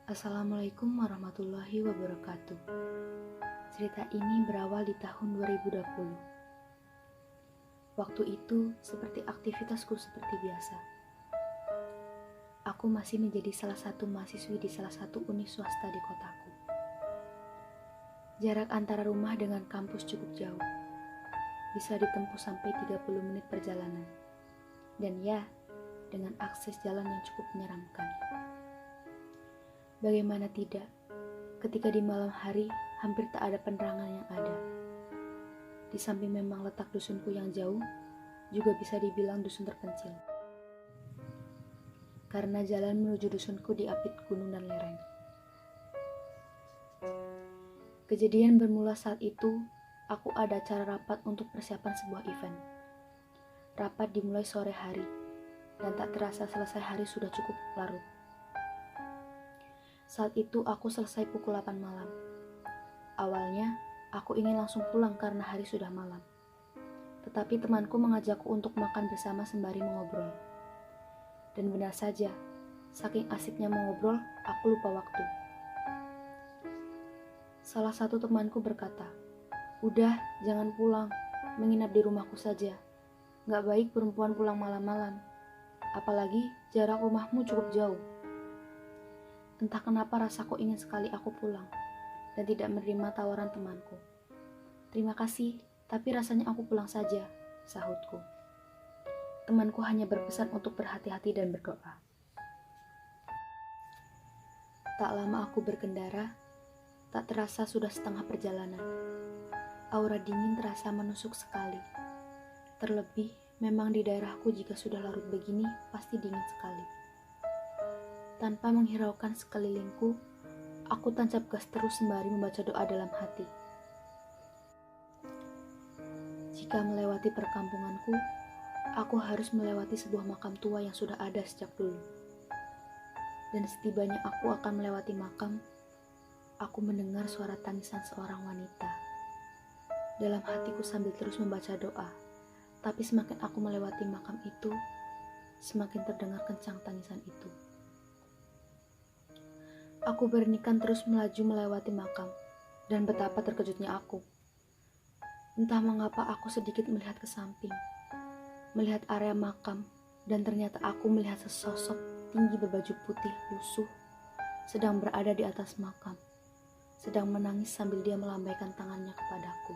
Assalamualaikum warahmatullahi wabarakatuh. Cerita ini berawal di tahun 2020. Waktu itu seperti aktivitasku seperti biasa. Aku masih menjadi salah satu mahasiswi di salah satu univ swasta di kotaku. Jarak antara rumah dengan kampus cukup jauh. Bisa ditempuh sampai 30 menit perjalanan. Dan ya, dengan akses jalan yang cukup menyeramkan. Bagaimana tidak, ketika di malam hari hampir tak ada penerangan yang ada. Di samping memang letak dusunku yang jauh, juga bisa dibilang dusun terpencil. Karena jalan menuju dusunku diapit gunung dan lereng. Kejadian bermula saat itu, aku ada acara rapat untuk persiapan sebuah event. Rapat dimulai sore hari, dan tak terasa selesai hari sudah cukup larut. Saat itu aku selesai pukul 8 malam. Awalnya, aku ingin langsung pulang karena hari sudah malam. Tetapi temanku mengajakku untuk makan bersama sembari mengobrol. Dan benar saja, saking asiknya mengobrol, aku lupa waktu. Salah satu temanku berkata, "Udah, jangan pulang, menginap di rumahku saja. Gak baik perempuan pulang malam-malam. Apalagi jarak rumahmu cukup jauh." Entah kenapa rasaku ingin sekali aku pulang dan tidak menerima tawaran temanku. "Terima kasih, tapi rasanya aku pulang saja," sahutku. Temanku hanya berpesan untuk berhati-hati dan berdoa. Tak lama aku berkendara, tak terasa sudah setengah perjalanan. Aura dingin terasa menusuk sekali. Terlebih, memang di daerahku jika sudah larut begini, pasti dingin sekali. Tanpa menghiraukan sekelilingku, aku tancap gas terus sembari membaca doa dalam hati. Jika melewati perkampunganku, aku harus melewati sebuah makam tua yang sudah ada sejak dulu. Dan setibanya aku akan melewati makam, aku mendengar suara tangisan seorang wanita. Dalam hatiku sambil terus membaca doa, tapi semakin aku melewati makam itu, semakin terdengar kencang tangisan itu. Aku bernikan terus melaju melewati makam, dan betapa terkejutnya aku. Entah mengapa aku sedikit melihat ke samping, melihat area makam, dan ternyata aku melihat sesosok tinggi berbaju putih lusuh, sedang berada di atas makam, sedang menangis sambil dia melambaikan tangannya kepadaku.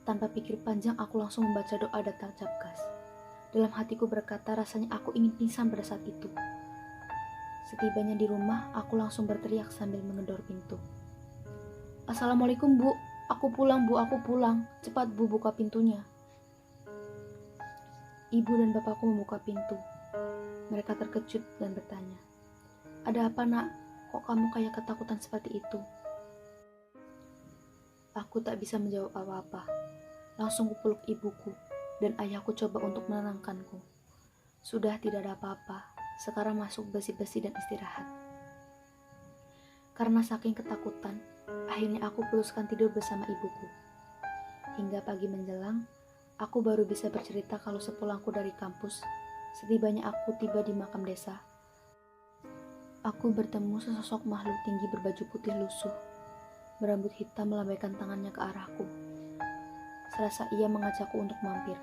Tanpa pikir panjang aku langsung membaca doa dan tancap gas. Dalam hatiku berkata rasanya aku ingin pingsan pada saat itu. Setibanya di rumah, aku langsung berteriak sambil menggedor pintu. "Assalamualaikum, Bu. Aku pulang, Bu. Aku pulang. Cepat, Bu, buka pintunya." Ibu dan bapakku membuka pintu. Mereka terkejut dan bertanya, "Ada apa, Nak? Kok kamu kayak ketakutan seperti itu?" Aku tak bisa menjawab apa-apa. Langsung kupeluk ibuku, dan ayahku coba untuk menenangkanku. "Sudah, tidak ada apa-apa. Sekarang masuk bersih-bersih dan istirahat." Karena saking ketakutan, akhirnya aku putuskan tidur bersama ibuku. Hingga pagi menjelang, aku baru bisa bercerita kalau sepulangku dari kampus, setibanya aku tiba di makam desa, aku bertemu sesosok makhluk tinggi berbaju putih lusuh, berambut hitam melambaikan tangannya ke arahku. Serasa ia mengajakku untuk mampir.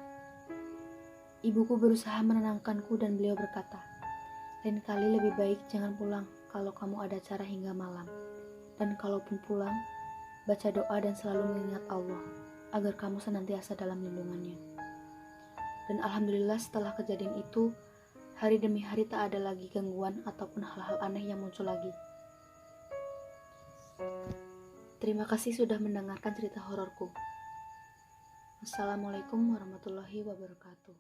Ibuku berusaha menenangkanku dan beliau berkata, "Lain kali lebih baik jangan pulang kalau kamu ada acara hingga malam. Dan kalaupun pulang, baca doa dan selalu mengingat Allah, agar kamu senantiasa dalam lindungannya." Dan alhamdulillah setelah kejadian itu, hari demi hari tak ada lagi gangguan ataupun hal-hal aneh yang muncul lagi. Terima kasih sudah mendengarkan cerita hororku. Wassalamualaikum warahmatullahi wabarakatuh.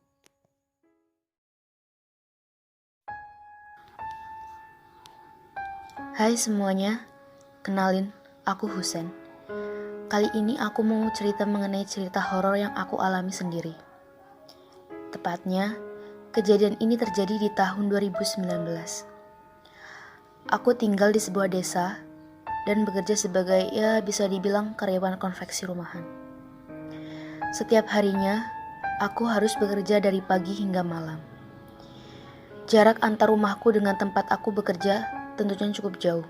Hai semuanya, kenalin, aku Husen. Kali ini aku mau cerita mengenai cerita horor yang aku alami sendiri. Tepatnya, kejadian ini terjadi di tahun 2019. Aku tinggal di sebuah desa dan bekerja sebagai bisa dibilang karyawan konveksi rumahan. Setiap harinya, aku harus bekerja dari pagi hingga malam. Jarak antar rumahku dengan tempat aku bekerja tentunya cukup jauh.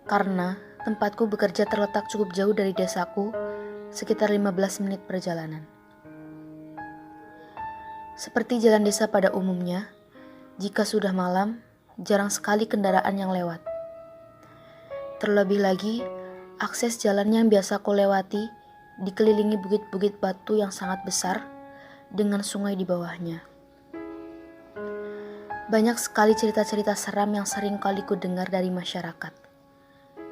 Karena tempatku bekerja terletak cukup jauh dari desaku, sekitar 15 menit perjalanan. Seperti jalan desa pada umumnya, jika sudah malam, jarang sekali kendaraan yang lewat. Terlebih lagi, akses jalan yang biasa aku lewati dikelilingi bukit-bukit batu yang sangat besar dengan sungai di bawahnya. Banyak sekali cerita-cerita seram yang sering kali ku dengar dari masyarakat.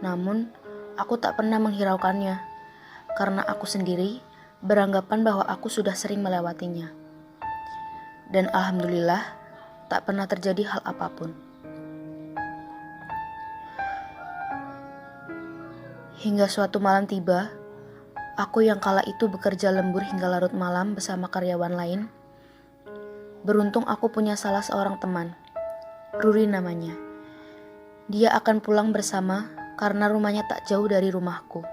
Namun, aku tak pernah menghiraukannya, karena aku sendiri beranggapan bahwa aku sudah sering melewatinya. Dan alhamdulillah, tak pernah terjadi hal apapun. Hingga suatu malam tiba, aku yang kala itu bekerja lembur hingga larut malam bersama karyawan lain. Beruntung aku punya salah seorang teman, Ruri namanya. Dia akan pulang bersama karena rumahnya tak jauh dari rumahku.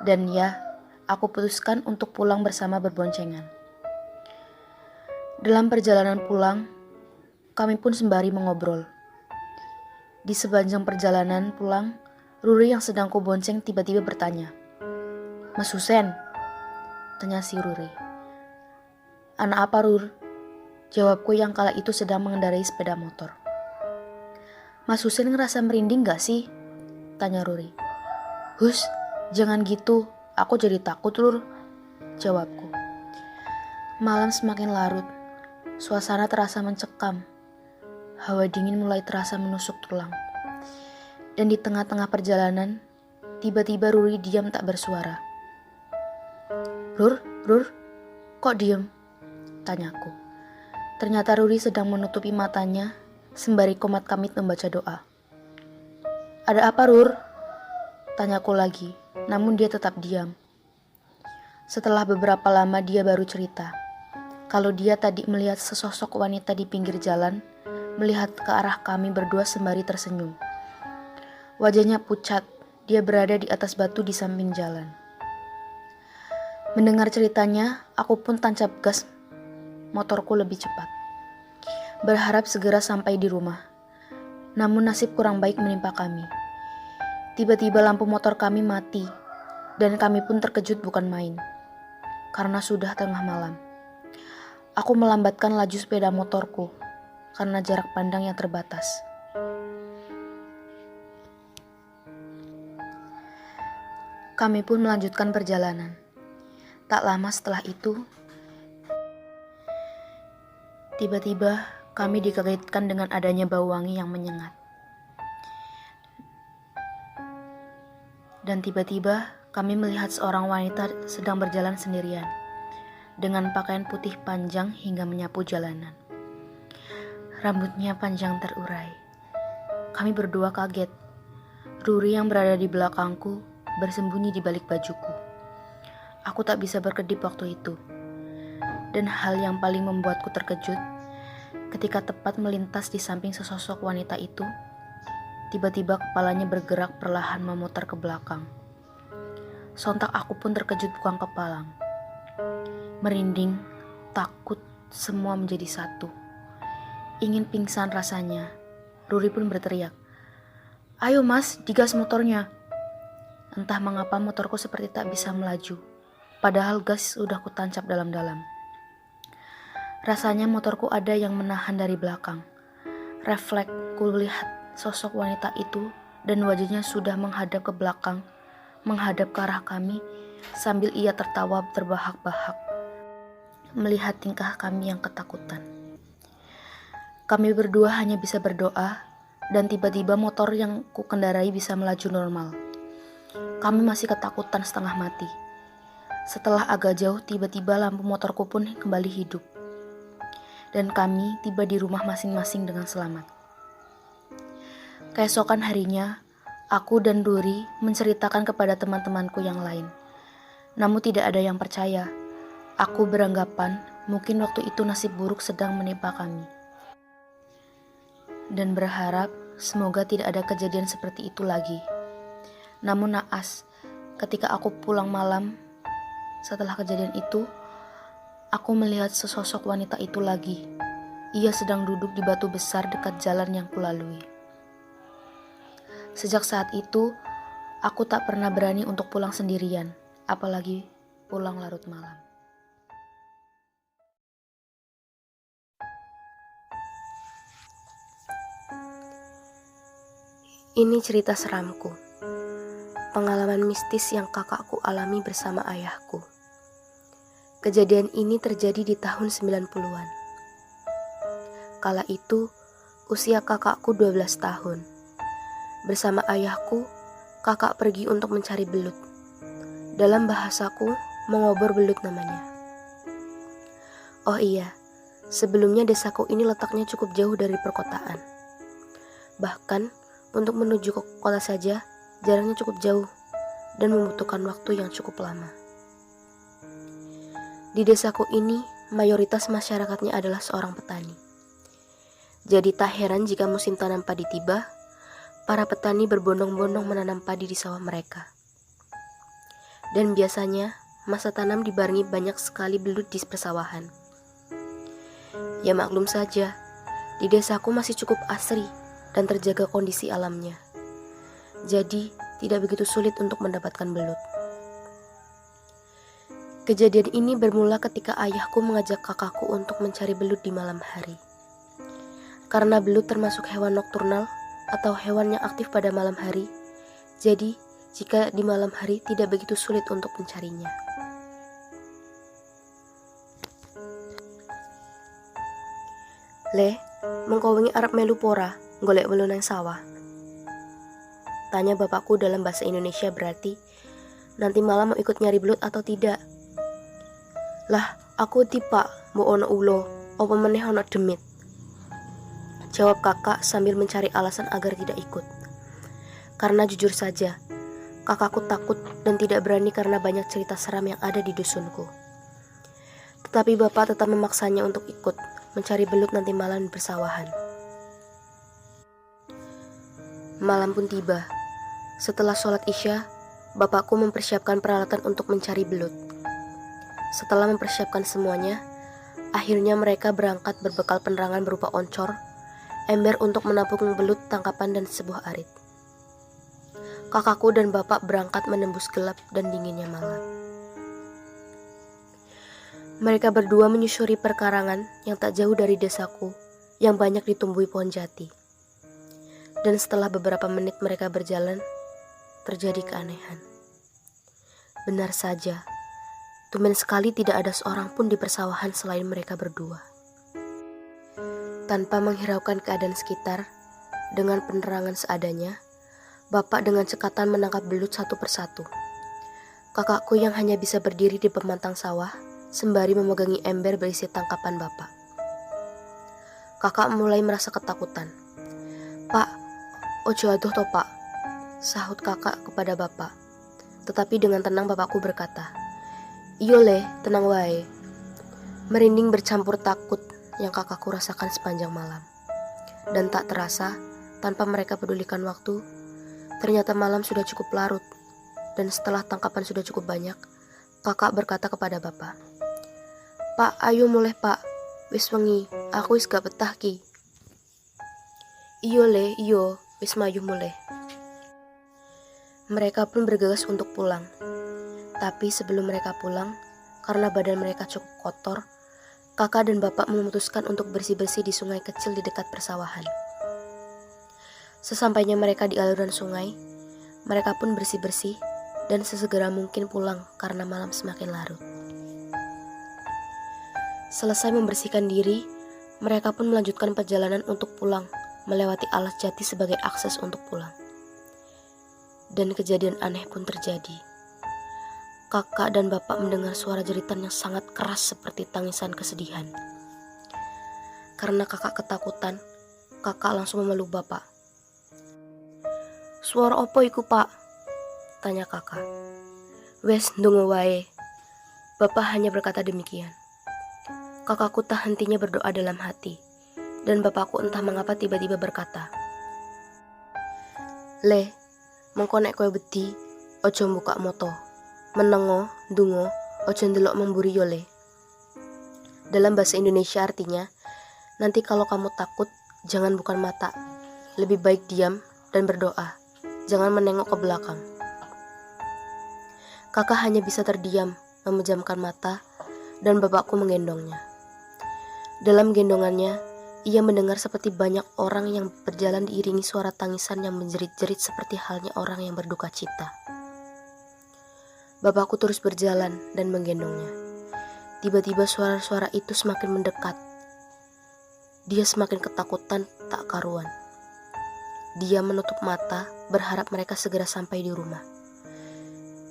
Dan ya, aku putuskan untuk pulang bersama berboncengan. Dalam perjalanan pulang, kami pun sembari mengobrol. Di sepanjang perjalanan pulang, Ruri yang sedang ku bonceng tiba-tiba bertanya, "Mas Husen?" Tanya si Ruri. "Anak apa, Rur?" Jawabku yang kala itu sedang mengendarai sepeda motor. "Mas Husen ngerasa merinding gak sih?" Tanya Ruri. "Hus, jangan gitu, aku jadi takut, Rur," jawabku. Malam semakin larut, suasana terasa mencekam. Hawa dingin mulai terasa menusuk tulang. Dan di tengah-tengah perjalanan, tiba-tiba Ruri diam tak bersuara. Rur, kok diam?" Tanyaku. Ternyata Ruri sedang menutupi matanya sembari komat kamit membaca doa. "Ada apa, Rur?" Tanyaku lagi, namun dia tetap diam. Setelah beberapa lama dia baru cerita, kalau dia tadi melihat sesosok wanita di pinggir jalan, melihat ke arah kami berdua sembari tersenyum. Wajahnya pucat, dia berada di atas batu di samping jalan. Mendengar ceritanya, aku pun tancap gas motorku lebih cepat, berharap segera sampai di rumah. Namun nasib kurang baik menimpa kami. Tiba-tiba lampu motor kami mati, dan kami pun terkejut bukan main, karena sudah tengah malam. Aku melambatkan laju sepeda motorku, karena jarak pandang yang terbatas. Kami pun melanjutkan perjalanan. Tak lama setelah itu, tiba-tiba kami dikagetkan dengan adanya bau wangi yang menyengat. Dan tiba-tiba kami melihat seorang wanita sedang berjalan sendirian, dengan pakaian putih panjang hingga menyapu jalanan. Rambutnya panjang terurai. Kami berdua kaget. Ruri yang berada di belakangku bersembunyi di balik bajuku. Aku tak bisa berkedip waktu itu. Dan hal yang paling membuatku terkejut, ketika tepat melintas di samping sesosok wanita itu, tiba-tiba kepalanya bergerak perlahan memutar ke belakang. Sontak aku pun terkejut bukan kepalang. Merinding, takut, semua menjadi satu. Ingin pingsan rasanya. Ruri pun berteriak, "Ayo mas, digas motornya." Entah mengapa motorku seperti tak bisa melaju, padahal gas sudah kutancap dalam-dalam. Rasanya motorku ada yang menahan dari belakang. Refleks ku lihat sosok wanita itu dan wajahnya sudah menghadap ke belakang, menghadap ke arah kami sambil ia tertawa terbahak-bahak melihat tingkah kami yang ketakutan. Kami berdua hanya bisa berdoa dan tiba-tiba motor yang ku kendarai bisa melaju normal. Kami masih ketakutan setengah mati. Setelah agak jauh, tiba-tiba lampu motorku pun kembali hidup. Dan kami tiba di rumah masing-masing dengan selamat. Keesokan harinya, aku dan Ruri menceritakan kepada teman-temanku yang lain. Namun tidak ada yang percaya. Aku beranggapan mungkin waktu itu nasib buruk sedang menimpa kami. Dan berharap semoga tidak ada kejadian seperti itu lagi. Namun naas, ketika aku pulang malam setelah kejadian itu, aku melihat sesosok wanita itu lagi. Ia sedang duduk di batu besar dekat jalan yang kulalui. Sejak saat itu, aku tak pernah berani untuk pulang sendirian, apalagi pulang larut malam. Ini cerita seramku, pengalaman mistis yang kakakku alami bersama ayahku. Kejadian ini terjadi di tahun 90-an. Kala itu, usia kakakku 12 tahun. Bersama ayahku, kakak pergi untuk mencari belut. Dalam bahasaku, mengobor belut namanya. Oh iya, sebelumnya desaku ini letaknya cukup jauh dari perkotaan. Bahkan, untuk menuju ke kota saja, jaraknya cukup jauh dan membutuhkan waktu yang cukup lama. Di desaku ini, mayoritas masyarakatnya adalah seorang petani. Jadi tak heran jika musim tanam padi tiba, para petani berbondong-bondong menanam padi di sawah mereka. Dan biasanya, masa tanam dibarengi banyak sekali belut di persawahan. Ya maklum saja, di desaku masih cukup asri dan terjaga kondisi alamnya. Jadi, tidak begitu sulit untuk mendapatkan belut. Kejadian ini bermula ketika ayahku mengajak kakakku untuk mencari belut di malam hari. Karena belut termasuk hewan nokturnal atau hewan yang aktif pada malam hari, jadi jika di malam hari tidak begitu sulit untuk mencarinya. Le, mengko wengi arep melu pora golek belut nang sawah? Tanya bapakku dalam bahasa Indonesia, berarti nanti malam mau ikut nyari belut atau tidak. Lah, aku tipak mau ono ulo, apa meneh ono demit. Jawab kakak sambil mencari alasan agar tidak ikut. Karena jujur saja, kakakku takut dan tidak berani karena banyak cerita seram yang ada di dusunku. Tetapi bapak tetap memaksanya untuk ikut mencari belut nanti malam di persawahan. Malam pun tiba. Setelah sholat isya, bapakku mempersiapkan peralatan untuk mencari belut. Setelah mempersiapkan semuanya, akhirnya mereka berangkat berbekal penerangan berupa oncor, ember untuk menampung belut tangkapan dan sebuah arit. Kakakku dan bapak berangkat menembus gelap dan dinginnya malam. Mereka berdua menyusuri perkarangan yang tak jauh dari desaku yang banyak ditumbuhi pohon jati. Dan setelah beberapa menit mereka berjalan, terjadi keanehan. Benar saja, tumben sekali tidak ada seorang pun di persawahan selain mereka berdua. Tanpa menghiraukan keadaan sekitar, dengan penerangan seadanya, bapak dengan cekatan menangkap belut satu persatu. Kakakku yang hanya bisa berdiri di pemantang sawah, sembari memegangi ember berisi tangkapan bapak. Kakak mulai merasa ketakutan. "Pak, ojo aduh toh pak," sahut kakak kepada bapak. Tetapi dengan tenang bapakku berkata, "Iyo le, tenang wae." Merinding bercampur takut yang kakakku rasakan sepanjang malam. Dan tak terasa, tanpa mereka pedulikan waktu, ternyata malam sudah cukup larut. Dan setelah tangkapan sudah cukup banyak, kakak berkata kepada bapak, "Pak, ayo mulai pak, wis wengi, aku wis gak betah ki." "Iyo le, iyo, wis mayu mulai." Mereka pun bergegas untuk pulang. Tapi sebelum mereka pulang, karena badan mereka cukup kotor, kakak dan bapak memutuskan untuk bersih-bersih di sungai kecil di dekat persawahan. Sesampainya mereka di aliran sungai, mereka pun bersih-bersih dan sesegera mungkin pulang karena malam semakin larut. Selesai membersihkan diri, mereka pun melanjutkan perjalanan untuk pulang, melewati alas jati sebagai akses untuk pulang. Dan kejadian aneh pun terjadi. Kakak dan bapak mendengar suara jeritan yang sangat keras seperti tangisan kesedihan. Karena kakak ketakutan, kakak langsung memeluk bapak. "Suara opo iku pak?" tanya kakak. "Wes ndonga wae." Bapak hanya berkata demikian. Kakakku tak hentinya berdoa dalam hati, dan bapakku entah mengapa tiba-tiba berkata, "Le, mengko nek kowe wedi, ojo buka moto. Menengo, ndonga, ojo ndelok memburi yo le." Dalam bahasa Indonesia artinya, Nanti kalau kamu takut, jangan bukan mata. Lebih baik diam dan berdoa. Jangan menengok ke belakang. Kakak hanya bisa terdiam, memejamkan mata, dan bapakku menggendongnya. Dalam gendongannya, ia mendengar seperti banyak orang yang berjalan diiringi suara tangisan yang menjerit-jerit seperti halnya orang yang berduka cita. Bapakku terus berjalan dan menggendongnya. Tiba-tiba suara-suara itu semakin mendekat. Dia semakin ketakutan tak karuan. Dia menutup mata, berharap mereka segera sampai di rumah.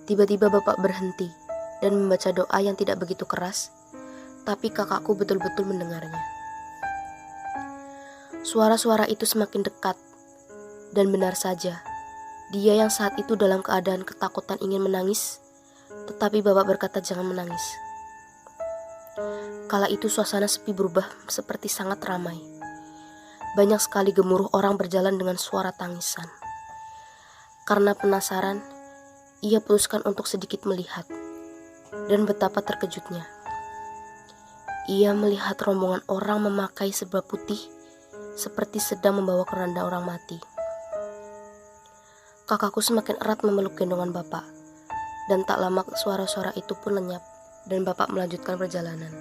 Tiba-tiba bapak berhenti dan membaca doa yang tidak begitu keras, tapi kakakku betul-betul mendengarnya. Suara-suara itu semakin dekat, dan benar saja, dia yang saat itu dalam keadaan ketakutan ingin menangis, tetapi bapak berkata jangan menangis. Kala itu suasana sepi berubah seperti sangat ramai. Banyak sekali gemuruh orang berjalan dengan suara tangisan. Karena penasaran, ia putuskan untuk sedikit melihat. Dan betapa terkejutnya. Ia melihat rombongan orang memakai serba putih seperti sedang membawa keranda orang mati. Kakakku semakin erat memeluk gendongan bapak. Dan tak lama suara-suara itu pun lenyap dan bapak melanjutkan perjalanan.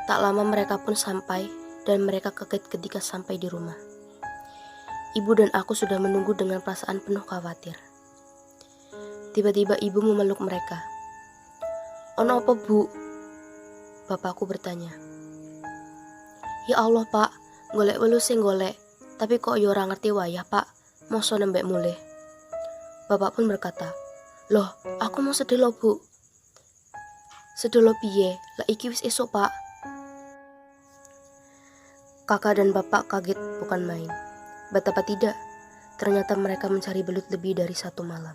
Tak lama mereka pun sampai dan mereka kaget ketika sampai di rumah. Ibu dan aku sudah menunggu dengan perasaan penuh khawatir. Tiba-tiba ibu memeluk mereka. "Ono apa, Bu?" Bapakku bertanya. "Ya Allah, Pak, golek welu sing golek, tapi kok yo ora ngerti wayah, Pak. Mosok nembek mulih." Bapak pun berkata, "Loh, aku mau sedelo, Bu." "Sedelo piye? Lah iki wis esuk, Pak." Kakak dan bapak kaget bukan main. Betapa tidak, ternyata mereka mencari belut lebih dari 1 malam.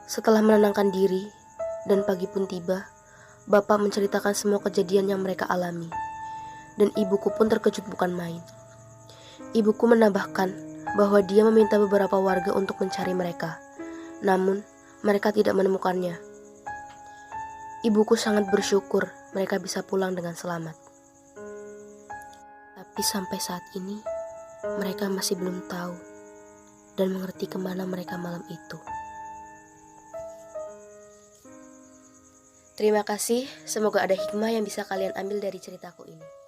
Setelah menenangkan diri dan pagi pun tiba, bapak menceritakan semua kejadian yang mereka alami. Dan ibuku pun terkejut bukan main. Ibuku menambahkan bahwa dia meminta beberapa warga untuk mencari mereka. Namun, mereka tidak menemukannya. Ibuku sangat bersyukur mereka bisa pulang dengan selamat. Tapi sampai saat ini, mereka masih belum tahu dan mengerti kemana mereka malam itu. Terima kasih, semoga ada hikmah yang bisa kalian ambil dari ceritaku ini.